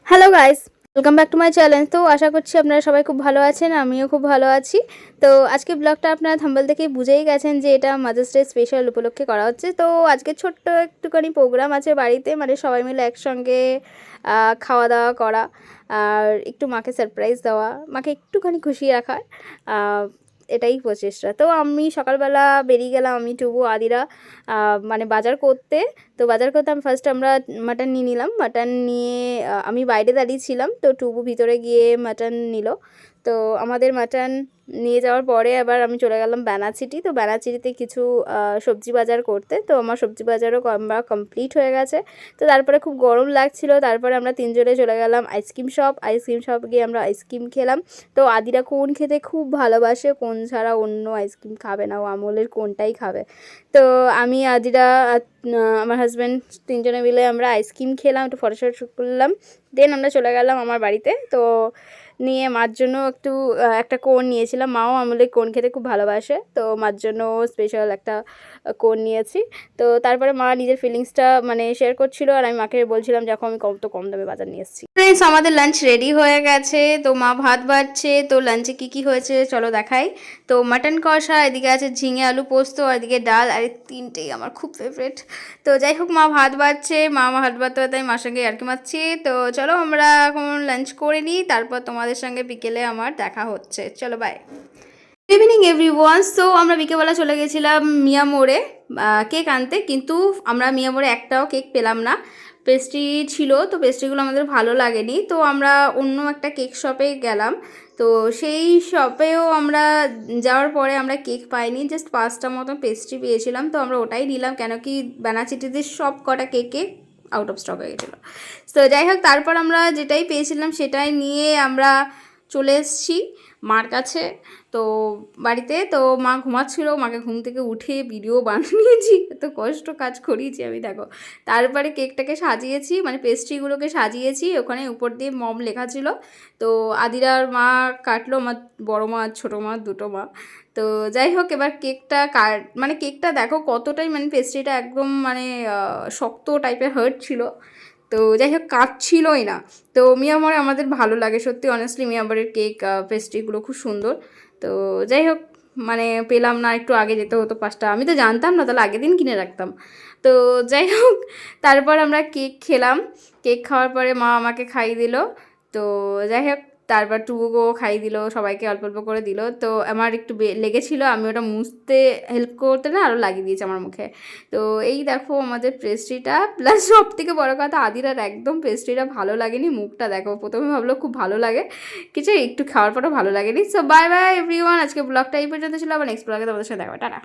Hello guys, welcome back to my channel. তো আশা করছি আপনারা সবাই খুব ভালো আছেন, আমিও খুব ভালো আছি। তো আজকে ব্লগটা আপনারা থাম্বনেল দেখেই বুঝেই গেছেন যে এটা মাদার্স ডে স্পেশাল উপলক্ষে করা হচ্ছে। তো আজকে ছোট্ট একটুখানি প্রোগ্রাম আছে বাড়িতে, মানে সবাই মিলে একসঙ্গে খাওয়া দাওয়া করা আর একটু মাকে সারপ্রাইজ দেওয়া, মাকে একটুখানি খুশি রাখার, এটাই প্রচেষ্টা। তো আমি সকালবেলা বেরিয়ে গেলাম, আমি টুবু আদিরা মানে বাজার করতে। তো বাজার করতে আমরা মাটন নিয়ে নিলাম। মাটন নিয়ে আমি বাইরে দাঁড়িয়েছিলাম, তো টুবু ভিতরে গিয়ে মাটন নিল। তো আমাদের মাটন নিয়ে যাওয়ার পরে আবার আমি চলে গেলাম ব্যানাচিটি। তো ব্যানাচিটিতে কিছু সবজি বাজার করতে। তো আমার সবজি বাজারও আমরা কমপ্লিট হয়ে গেছে। তো তারপরে খুব গরম লাগছিল, তারপরে আমরা তিনজনে চলে গেলাম আইসক্রিম শপ। আইসক্রিম শপ গিয়ে আমরা আইসক্রিম খেলাম। তো আদিরা কোন খেতে খুব ভালোবাসে, কোন ছাড়া অন্য আইসক্রিম খাবে না, ও আমলের কোনটাই খাবে। তো আমি আদিরা আমার হাজব্যান্ড তিনজনে মিলে আমরা আইসক্রিম খেলাম, একটু ফটোশ্যুট করলাম, দেন আমরা চলে গেলাম আমার বাড়িতে। তো নিয়ে মার জন্য একটু একটা কোন নিয়েছিলাম, মাও আমলের কোন খেতে খুব ভালোবাসে, তো মার জন্য স্পেশাল একটা কোন নিয়েছি। তো তারপরে মা নিজের ফিলিংসটা মানে শেয়ার করছিল, আর আমি মাকে বলছিলাম দেখো আমি কম দামে বাজার নিয়ে এসেছি। ফ্রেন্ডস, আমাদের লাঞ্চ রেডি হয়ে গেছে। তো মা ভাত বাড়ছে। তো লাঞ্চে কী হয়েছে চলো দেখাই। তো মাটন কষা, এদিকে আছে ঝিঙে আলু পোস্ত, আর এদিকে ডাল, আর এই তিনটেই আমার খুব ফেভারিট। তো যাই হোক, মা ভাত বাড়ছে, মা ভাত বাড়তে তাই মার সঙ্গে আর কি মারছি। তো চলো আমরা এখন লাঞ্চ করে নিই, তারপর তোমাদের সঙ্গে বিকেলে আমার দেখা হচ্ছে। চলো bye. Good evening everyone. So আমরা বিকেলবেলা চলে গেছিলাম মিয়া মোড়ে কেক আনতে, কিন্তু আমরা মিয়া মোড়ে একটাও কেক পেলাম না। পেস্ট্রি ছিল, তো পেস্ট্রিগুলো আমাদের ভালো লাগেনি, তো আমরা অন্য একটা কেক শপে গেলাম। তো সেই শপেও আমরা যাওয়ার পরে আমরা কেক পাইনি, জাস্ট 5টা মতো পেস্ট্রি পেয়েছিলাম। তো আমরা ওটাই নিলাম, কেন কি ব্যানাচিটিতে সব কটা কেকে আউট অফ স্টক হয়ে গেছিলো। তো যাই হোক, তারপর আমরা যেটাই পেয়েছিলাম সেটাই নিয়ে আমরা চলে এসেছি মার কাছে। তো বাড়িতে তো মা ঘুমাচ্ছিল, মাকে ঘুম থেকে উঠে ভিডিও বানিয়েছি, এত কষ্ট কাজ করিয়েছি আমি দেখো। তারপরে কেকটাকে সাজিয়েছি, মানে পেস্ট্রিগুলোকে সাজিয়েছি, ওখানে উপর দিয়ে মম লেখা ছিল। তো আদিরার মা কাটলো, আমার বড়ো মা আর ছোটো মা দুটো মা। তো যাই হোক, এবার কেকটা মানে কেকটা দেখো কতটাই, মানে পেস্ট্রিটা একদম মানে শক্ত টাইপের হার্ড ছিল। তো যাই হোক, কাটছিলই না। তো মিয়ামরে আমাদের ভালো লাগে সত্যি, অনেস্টলি মিয়ামরের কেক পেস্ট্রিগুলো খুব সুন্দর। তো যাই হোক, মানে পেলাম না, একটু আগে যেতে হতো 5টা, আমি তো জানতাম না, তাহলে আগের দিন কিনে রাখতাম। তো যাই হোক, তারপর আমরা কেক খেলাম। কেক খাওয়ার পরে মা আমাকে খাইয়ে দিল। তো যাই হোক, তারপর টুকুকেও খাইয়ে দিল, সবাইকে অল্প অল্প করে দিল। তো আমার একটু লেগেছিলো, আমি ওটা মুছতে হেল্প করতে না আরও লাগিয়ে দিয়েছি আমার মুখে। তো এই দেখো আমাদের পেস্ট্রিটা, প্লাস সব থেকে বড়ো কথা আদিরার একদম পেস্ট্রিটা ভালো লাগেনি, মুখটা দেখো, প্রথমে ভাবলো খুব ভালো লাগে, কিছু একটু খাওয়ার পরও ভালো লাগেনি। সো বাই বাই এভরিওয়ান, আজকে ব্লগটা এই পর্যন্ত ছিল, আবার নেক্সট ব্লগে তোমাদের সাথে দেখা হবে, টাটা।